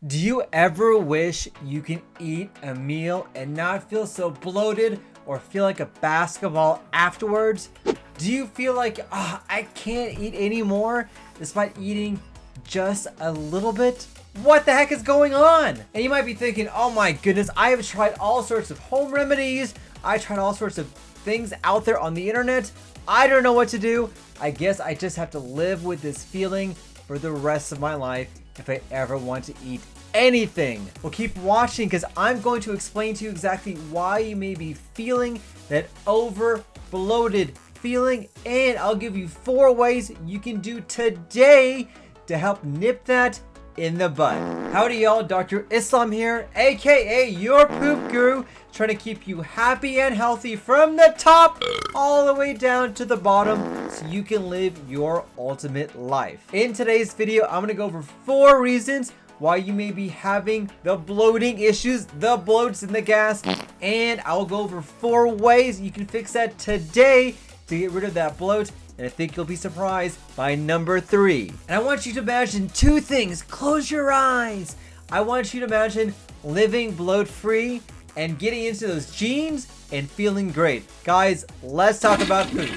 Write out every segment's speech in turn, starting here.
Do you ever wish you can eat a meal and not feel so bloated or feel like a basketball afterwards? Do you feel like, I can't eat anymore despite eating just a little bit? What the heck is going on? And you might be thinking, oh my goodness, I have tried all sorts of home remedies. I tried all sorts of things out there on the internet. I don't know what to do. I guess I just have to live with this feeling for the rest of my life if I ever want to eat anything. Well, keep watching because I'm going to explain to you exactly why you may be feeling that over bloated feeling, and I'll give you 4 ways you can do today to help nip that in the bud. Howdy y'all, Dr. Islam here, aka your poop guru, trying to keep you happy and healthy from the top all the way down to the bottom so you can live your ultimate life. In today's video, I'm gonna go over 4 reasons why you may be having the bloating issues, the bloats and the gas, and I'll go over 4 ways you can fix that today to get rid of that bloat. And I think you'll be surprised by number 3. And I want you to imagine 2 things. Close your eyes. I want you to imagine living bloat free and getting into those jeans and feeling great. Guys, let's talk about food.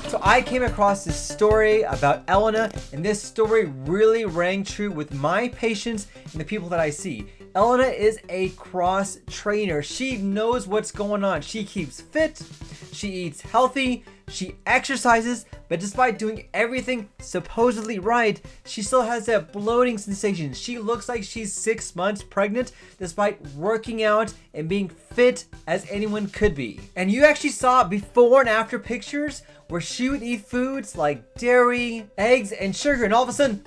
So I came across this story about Elena, and this story really rang true with my patients and the people that I see. Elena is a cross trainer. She knows what's going on. She keeps fit, she eats healthy, she exercises, but despite doing everything supposedly right, she still has that bloating sensation. She looks like she's 6 months pregnant despite working out and being fit as anyone could be. And you actually saw before and after pictures where she would eat foods like dairy, eggs, and sugar, and all of a sudden,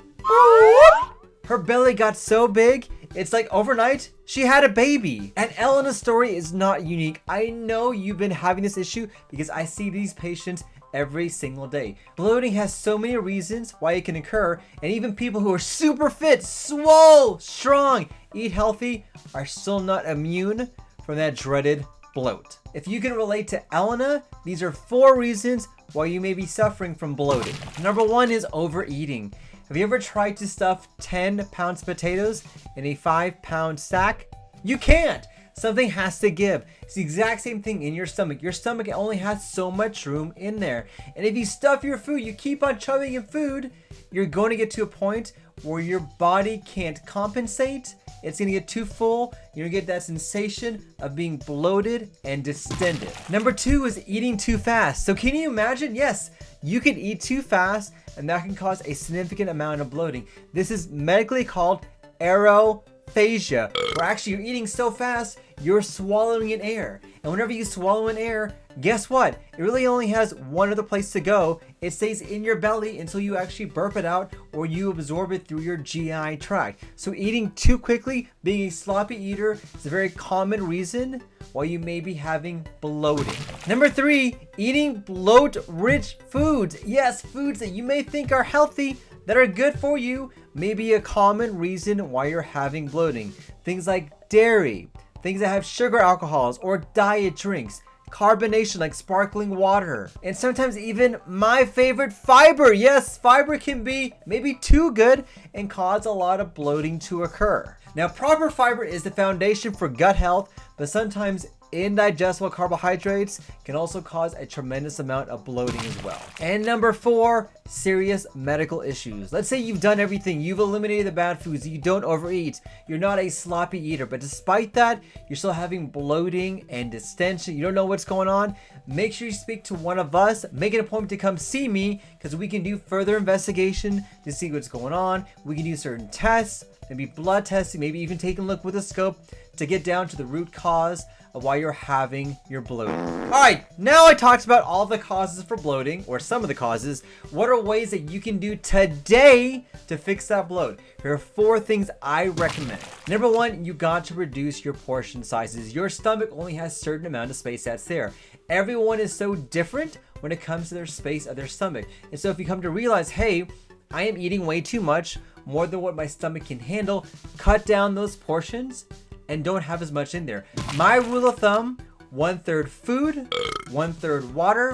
her belly got so big, it's like overnight, she had a baby. And Elena's story is not unique. I know you've been having this issue because I see these patients every single day. Bloating has so many reasons why it can occur, and even people who are super fit, swole, strong, eat healthy, are still not immune from that dreaded bloat. If you can relate to Elena, these are 4 reasons why you may be suffering from bloating. Number 1 is overeating. Have you ever tried to stuff 10 pounds of potatoes in a 5-pound sack? You can't. Something has to give. It's the exact same thing in your stomach. Your stomach only has so much room in there. And if you stuff your food, you keep on shoving in food, you're going to get to a point where your body can't compensate. It's going to get too full. You're going to get that sensation of being bloated and distended. Number 2 is eating too fast. So can you imagine? Yes, you can eat too fast and that can cause a significant amount of bloating. This is medically called aerophagia, where actually you're eating so fast, you're swallowing in air. And whenever you swallow in air, guess what? It really only has one other place to go. It stays in your belly until you actually burp it out or you absorb it through your GI tract. So eating too quickly, being a sloppy eater, is a very common reason why you may be having bloating. Number 3, eating bloat-rich foods. Yes, foods that you may think are healthy, that are good for you, may be a common reason why you're having bloating. Things like dairy, things that have sugar alcohols or diet drinks, carbonation like sparkling water, and sometimes even my favorite, fiber. Yes, fiber can be maybe too good and cause a lot of bloating to occur. Now, proper fiber is the foundation for gut health, but sometimes indigestible carbohydrates can also cause a tremendous amount of bloating as well. And number 4, serious medical issues. Let's say you've done everything, you've eliminated the bad foods, you don't overeat, you're not a sloppy eater, but despite that, you're still having bloating and distension, you don't know what's going on. Make sure you speak to one of us, make an appointment to come see me, because we can do further investigation to see what's going on. We can do certain tests, maybe blood testing, maybe even taking a look with a scope to get down to the root cause of why you're having your bloating. All right, now I talked about all the causes for bloating, or some of the causes. What are ways that you can do today to fix that bloat? Here are 4 things I recommend. Number 1, you got to reduce your portion sizes. Your stomach only has a certain amount of space that's there. Everyone is so different when it comes to their space of their stomach. And so if you come to realize, hey, I am eating way too much, more than what my stomach can handle, cut down those portions and don't have as much in there. My rule of thumb, 1/3 food, 1/3 water,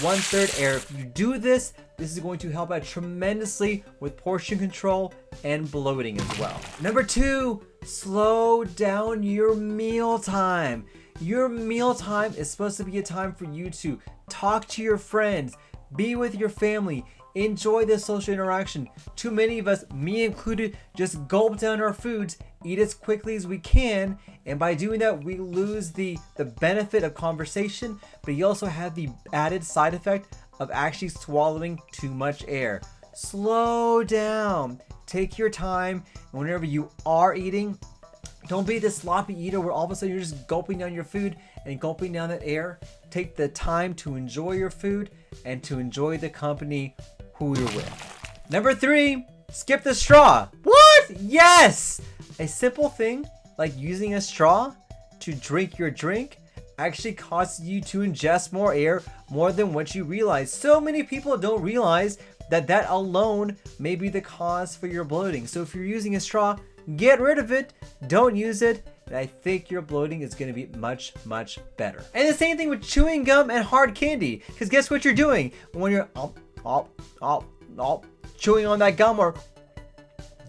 1/3 air. If you do this, This is going to help out tremendously with portion control and bloating as well. Number 2, slow down your meal time. Your meal time is supposed to be a time for you to talk to your friends, be with your family, enjoy the social interaction. Too many of us, me included, just gulp down our foods, eat as quickly as we can, and by doing that, we lose the benefit of conversation, but you also have the added side effect of actually swallowing too much air. Slow down. Take your time. And whenever you are eating, don't be the sloppy eater where all of a sudden you're just gulping down your food and gulping down that air. Take the time to enjoy your food and to enjoy the company who you're with. Number 3, skip the straw. What? Yes! A simple thing like using a straw to drink your drink actually causes you to ingest more air more than what you realize. So many people don't realize that alone may be the cause for your bloating. So if you're using a straw, get rid of it. Don't use it. And I think your bloating is going to be much, much better. And the same thing with chewing gum and hard candy. Because guess what you're doing? When you're chewing on that gum, or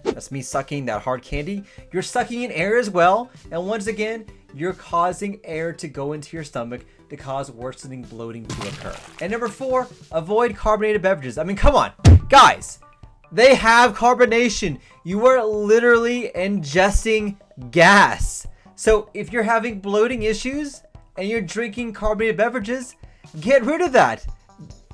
that's me sucking that hard candy, you're sucking in air as well. And once again, you're causing air to go into your stomach to cause worsening bloating to occur. And number 4, avoid carbonated beverages. I mean, come on, guys. They have carbonation. You are literally ingesting gas. So if you're having bloating issues and you're drinking carbonated beverages, get rid of that.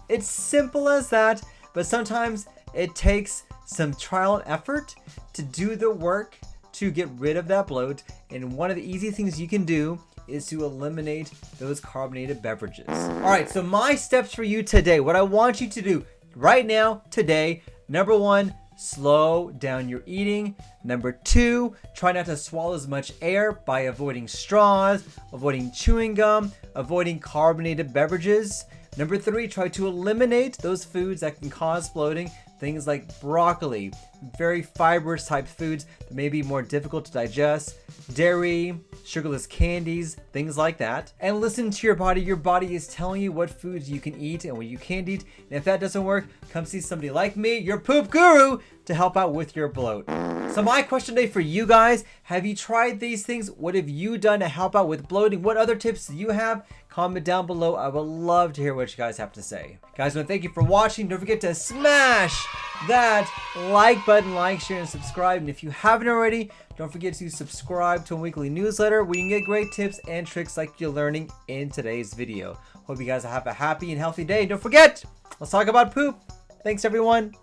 It's simple as that, but sometimes it takes some trial and effort to do the work to get rid of that bloat. And one of the easy things you can do is to eliminate those carbonated beverages. All right, so my steps for you today, what I want you to do right now, today, number 1, slow down your eating. Number 2, try not to swallow as much air by avoiding straws, avoiding chewing gum, avoiding carbonated beverages. Number 3, try to eliminate those foods that can cause bloating. Things like broccoli, very fibrous type foods that may be more difficult to digest, dairy, sugarless candies, things like that. And listen to your body. Your body is telling you what foods you can eat and what you can't eat. And if that doesn't work, come see somebody like me, your poop guru, to help out with your bloat. So my question today for you guys, have you tried these things? What have you done to help out with bloating? What other tips do you have? Comment down below. I would love to hear what you guys have to say. Guys, I want to thank you for watching. Don't forget to smash that like button, like, share, and subscribe. And if you haven't already, don't forget to subscribe to a weekly newsletter where you can get great tips and tricks like you're learning in today's video. Hope you guys have a happy and healthy day. Don't forget, let's talk about poop. Thanks, everyone.